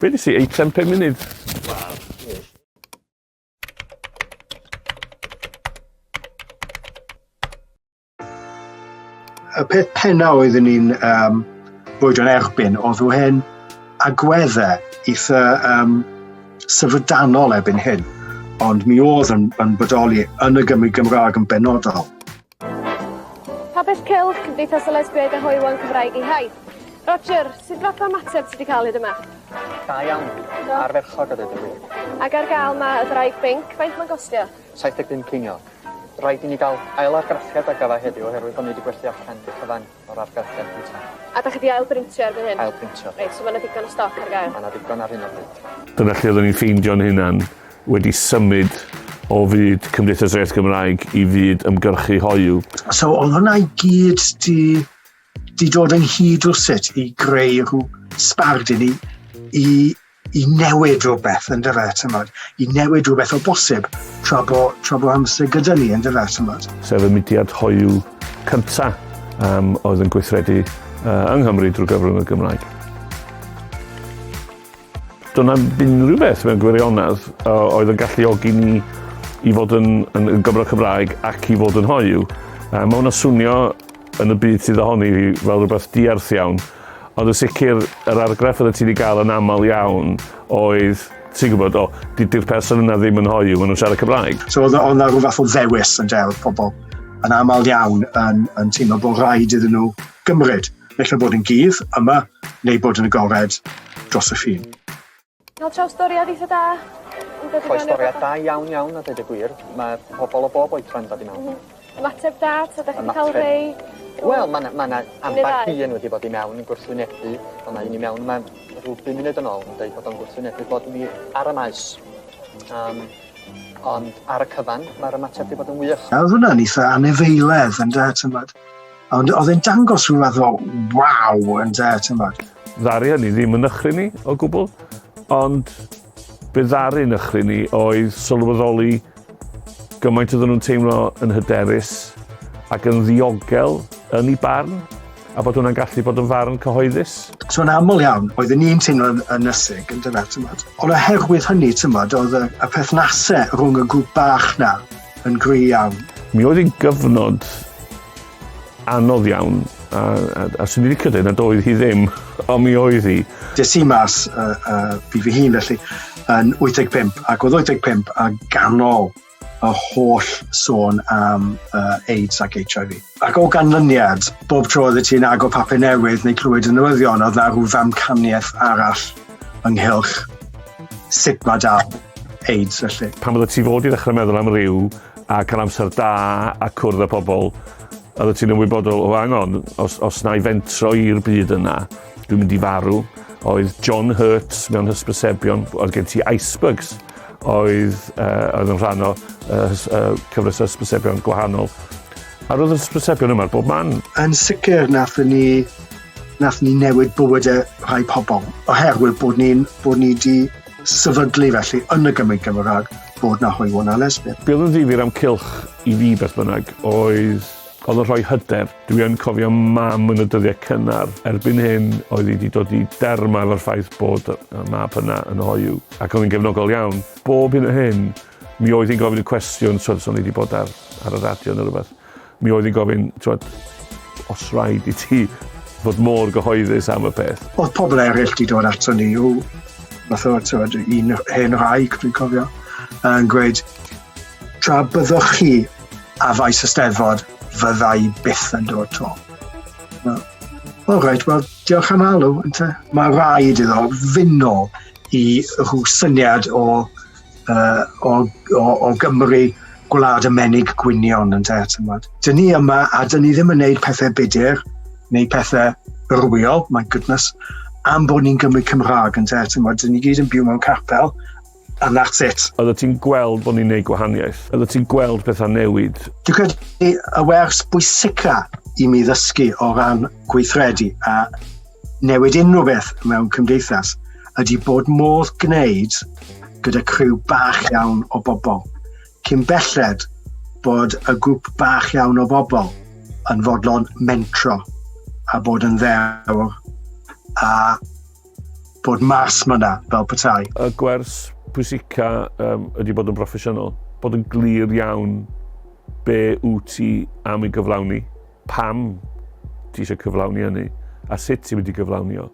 Be di si, 8-10 munud? Y peth penna oeddwn ni'n boed yn erbyn oedd wehen agweddau eitha syfrdanol erbyn hyn, ond mi oedd yn bodoli yn y Gymraeg yn benodol. Pa beth CYLCH, cymdeithas y lesbiaid a hoiwan Cymraeg i haid? Roger, sut fath o ymateb ti wedi cael hyd yma? Da iawn, arferchog a dweud y gwir. Ac ar gael yma y draig binc, faint mae'n costio? 75 ceiniog. Rhaid i ni gael ail-argraffiad ar gyfer heddiw oherwydd bod ni wedi gwerthu allan y cyfan o'r argraffiad bwyta. A da chi wedi ail-brintio erbyn hyn? Ail-brintio. Reit, so mae'n digon o stoc ar gael? Mae'n digon ar hyn o bryd. Dyna lle oeddwn ni'n ffeindio'n hynna'n wedi symud o fyd Cymdeithas yr Iaith Gymraeg i fyd ymgyrchu hoyw. So oedd hwnna i gyd di dod ynghyd o sut i greu rhyw sbardyn i newid rhywbeth yn dyfa, tymod. I newid rhywbeth o bosib tra bo amser gyda ni yn dyfa, tymod. Sef y mudiad hoyw cynta oedd yn gweithredu yng Nghymru drwy gyfrwng y Gymraeg. Doedd 'na unrhyw beth mewn gwirionedd oedd yn galluogi ni i fod yn Gymro Cymraeg ac i fod yn hoyw. Mae hwnna swnio yn y byd sydd ohoni fel rhywbeth diarth iawn. Ond yn sicr, yr argraff oeddet ti wedi gael yn aml iawn oedd, ti'n gwybod, di'r person yna ddim yn hoyw, maen nhw'n siarad Cymraeg. So oedd yna rhyw fath o ddewis yn del pobl yn aml iawn yn teimlo bod rhaid iddyn nhw gymryd. Felly bod yn gydd yma, neu bod yn agored dros y ffin. Cael trawstoriad eitha da? Trawstoriad da iawn a dweud y gwir. Mae pobl o bob oedran dod i mewn. Ymateb da, ta da chi'n cael rhai? Wel, mae yna ambell un wedi bod i mewn yn gwrthwynebu. Ond mae un i mewn, mae rhyw 5 munud yn ôl yn dweud bod o'n gwrthwynebu bod ni ar y maes. Ond ar y cyfan, mae'r ymateb wedi bod yn wych. Oedd hwnna'n eitha anifeiledd yn de, tymod. Ond oedd e'n dangos rhyw fath o waw yn de, tymod. Ddari hynny ddim yn nychry ni o gwbl, ond be ddari nychry ni oedd sylweddoli gymaint oedden nhw'n teimlo yn hyderus ac yn ddiogel yn ei barn, a bod hwnna'n gallu bod yn farn cyhoeddus. So yn aml iawn, oedden ni'n teimlo yn ysig yn dyfa, tymod. Ond oherwydd hynny, tymod, oedd y perthnasau rhwng y grŵp bach na yn gry iawn. Mi oedd hi'n gyfnod anodd iawn, a swn i wedi credu nad oedd hi ddim, ond mi oedd hi. Des i mas bu fy hun felly yn 85, ac oedd 85 a ganol y holl sôn am AIDS ac HIV. Ac o ganlyniad, bob tro oedd ti'n agor papur newydd neu clywed y newyddion, oedd na rhyw ddamcaniaeth arall ynghylch sut mae dal AIDS felly. Pan oedd ti fod i ddechrau meddwl am ryw a cael amser da a cwrdd â pobl, oedd ti'n ymwybodol, hang on, os na i fentro i'r byd yna, dwi'n mynd i farw. Oedd John Hurt mewn hysbysebion, oedd gen ti icebergs, oedd yn rhan o cyfres o hysbysebion gwahanol. A roedd y hysbysebion yma bob man. Yn sicr nath ni newid bywydau rhai pobl, oherwydd bod ni wedi sefydlu felly yn y Gymraeg bod na hoywon a lesbian. Be oedd yn ddifyr am CYLCH i fi beth bynnag oedd yn rhoi hyder. Dwi yn cofio mam yn y dyddiau cynnar. Erbyn hyn, oedd hi wedi dod i derma efo'r ffaith bod y mab yna yn hoyw. Ac oedd hi'n gefnogol iawn. Bob hyn o hyn, mi oedd hi'n gofyn y cwestiwn, so ni wedi bod ar y radio neu rhywbeth. Mi oedd hi'n gofyn, os rhaid i ti fod mor gyhoeddus am y peth. Oedd pobl eraill wedi dod ato ni, fath o un hen rhaeg, dwi'n cofio, yn gweud, tra byddwch chi a faes y Steddfod, fyddai byth yn dod to. Reit, wel, diolch am alw. Mae rhaid iddo funo i rhyw syniad o Gymru gwlad y menig gwynion yn tymod. Dyn ni yma a dyn ni ddim yn gwneud pethau budur neu pethau rwyol, my goodness, am bod ni'n Gymru Cymraeg yn tymod. Dyn ni gyd yn byw mewn capel. And that's it. Oeddet ti'n gweld bod ni'n neud gwahaniaeth? Oeddet ti'n gweld pethau newid? Dwi'n credu y wers bwysica i mi ddysgu o ran gweithredu a newid unrhyw beth mewn cymdeithas ydy bod modd gwneud gyda chriw bach iawn o bobl. Cyn belled bod y grŵp bach iawn o bobl yn fodlon mentro a bod yn ddewr a bod mas myna fel petai. Y gwers pwysica ydy bod yn broffesiynol, bod yn glir iawn be wyt ti am ei gyflawni, pam ti eisiau cyflawni hynny, a sut ti wedi gyflawni o.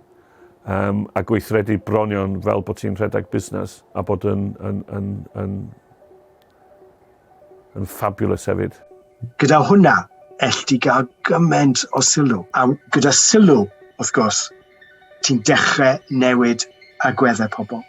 A gweithredu bronion fel bod ti'n rhedeg busnes a bod yn fabulous hefyd. Gyda hwnna, elli gael gymaint o sylw. A gyda sylw, wrth gwrs, ti'n dechrau newid agweddau pobl.